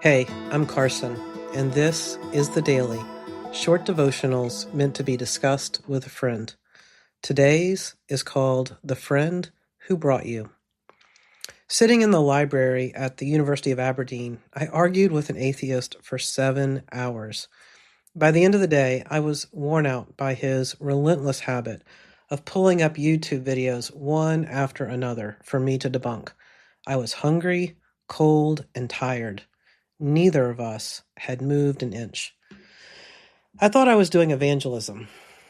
Hey, I'm Carson, and this is The Daily, short devotionals meant to be discussed with a friend. Today's is called The Friend Who Brought You. Sitting in the library at the University of Aberdeen, I argued with an atheist for 7 hours. By the end of the day, I was worn out by his relentless habit of pulling up YouTube videos one after another for me to debunk. I was hungry, cold, and tired. Neither of us had moved an inch. I thought I was doing evangelism.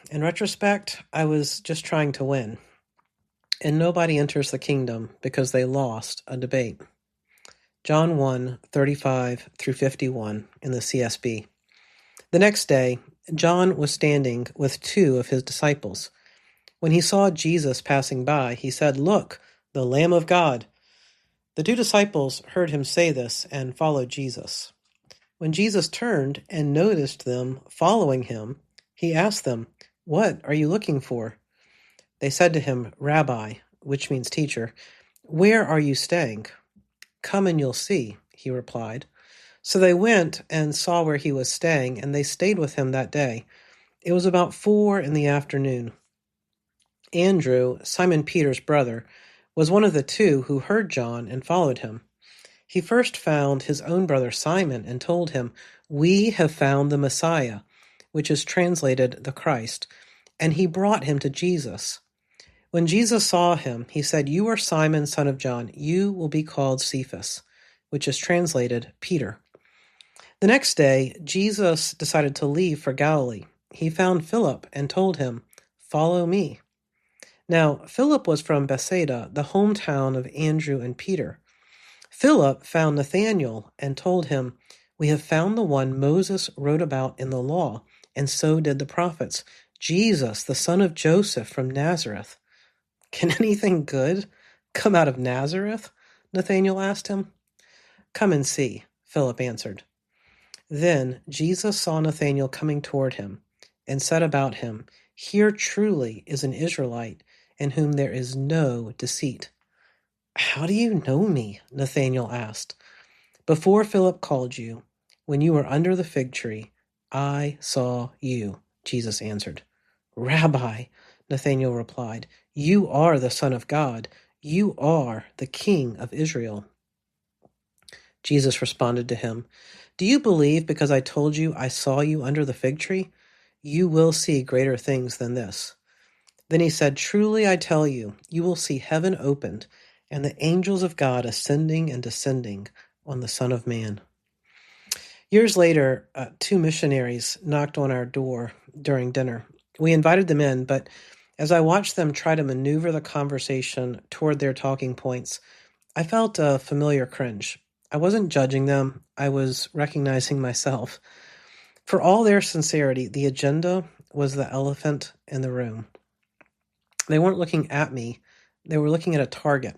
In retrospect, I was just trying to win. And nobody enters the kingdom because they lost a debate. John 1:35 through 51 in the CSB. The next day, John was standing with two of his disciples. When he saw Jesus passing by, he said, "Look, the Lamb of God." The two disciples heard him say this and followed Jesus. When Jesus turned and noticed them following him, he asked them, "What are you looking for?" They said to him, "Rabbi," which means teacher, "where are you staying?" "Come and you'll see," he replied. So they went and saw where he was staying, and they stayed with him that day. It was about 4 p.m. Andrew, Simon Peter's brother, was one of the two who heard John and followed him. He first found his own brother Simon and told him, "We have found the Messiah," which is translated the Christ, and he brought him to Jesus. When Jesus saw him, he said, "You are Simon, son of John. You will be called Cephas," which is translated Peter. The next day, Jesus decided to leave for Galilee. He found Philip and told him, "Follow me." Now, Philip was from Bethsaida, the hometown of Andrew and Peter. Philip found Nathanael and told him, "We have found the one Moses wrote about in the law, and so did the prophets, Jesus, the son of Joseph from Nazareth." "Can anything good come out of Nazareth?" Nathanael asked him. "Come and see," Philip answered. Then Jesus saw Nathanael coming toward him and said about him, "Here truly is an Israelite in whom there is no deceit." "How do you know me?" Nathanael asked. "Before Philip called you, when you were under the fig tree, I saw you," Jesus answered. "Rabbi," Nathanael replied, "you are the Son of God. You are the King of Israel." Jesus responded to him, "Do you believe because I told you I saw you under the fig tree? You will see greater things than this." Then he said, "Truly I tell you, you will see heaven opened and the angels of God ascending and descending on the Son of Man." Years later, two missionaries knocked on our door during dinner. We invited them in, but as I watched them try to maneuver the conversation toward their talking points, I felt a familiar cringe. I wasn't judging them, I was recognizing myself. For all their sincerity, the agenda was the elephant in the room. They weren't looking at me, they were looking at a target.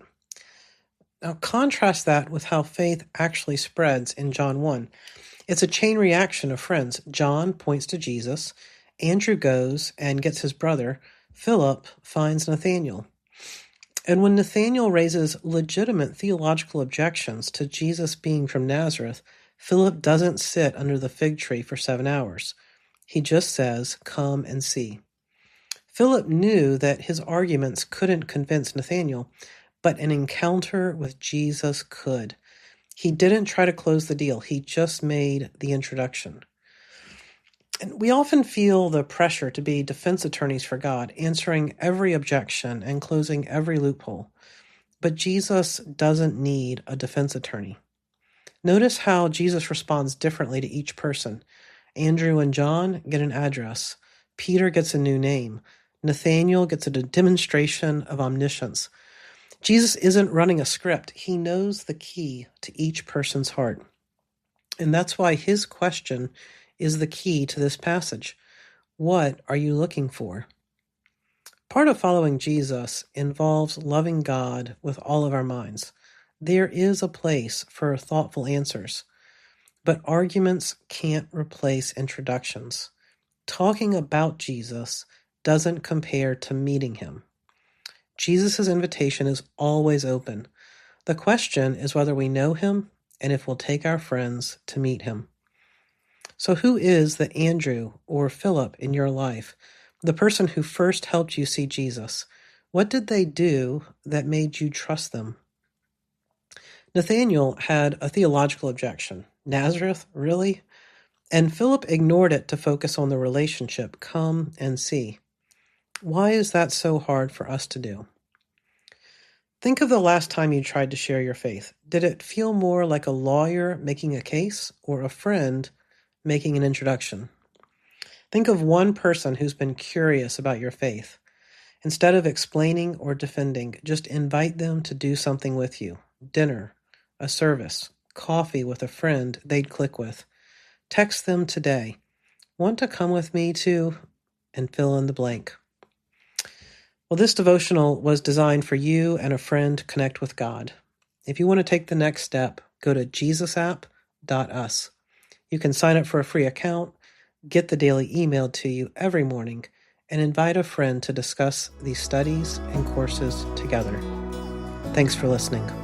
Now contrast that with how faith actually spreads in John 1. It's a chain reaction of friends. John points to Jesus, Andrew goes and gets his brother, Philip finds Nathanael. And when Nathanael raises legitimate theological objections to Jesus being from Nazareth, Philip doesn't sit under the fig tree for 7 hours. He just says, "Come and see." Philip knew that his arguments couldn't convince Nathanael, but an encounter with Jesus could. He didn't try to close the deal. He just made the introduction. And we often feel the pressure to be defense attorneys for God, answering every objection and closing every loophole. But Jesus doesn't need a defense attorney. Notice how Jesus responds differently to each person. Andrew and John get an address. Peter gets a new name. Nathanael gets a demonstration of omniscience. Jesus isn't running a script. He knows the key to each person's heart. And that's why his question is the key to this passage. What are you looking for? Part of following Jesus involves loving God with all of our minds. There is a place for thoughtful answers, but arguments can't replace introductions. Talking about Jesus doesn't compare to meeting him. Jesus' invitation is always open. The question is whether we know him and if we'll take our friends to meet him. So who is the Andrew or Philip in your life, the person who first helped you see Jesus? What did they do that made you trust them? Nathanael had a theological objection. Nazareth, really? And Philip ignored it to focus on the relationship. Come and see. Why is that so hard for us to do? Think of the last time you tried to share your faith. Did it feel more like a lawyer making a case or a friend making an introduction? Think of one person who's been curious about your faith. Instead of explaining or defending, just invite them to do something with you. Dinner, a service, coffee with a friend they'd click with. Text them today. Want to come with me to, and fill in the blank. Well, this devotional was designed for you and a friend to connect with God. If you want to take the next step, go to jesusapp.us. You can sign up for a free account, get the daily emailed to you every morning, and invite a friend to discuss these studies and courses together. Thanks for listening.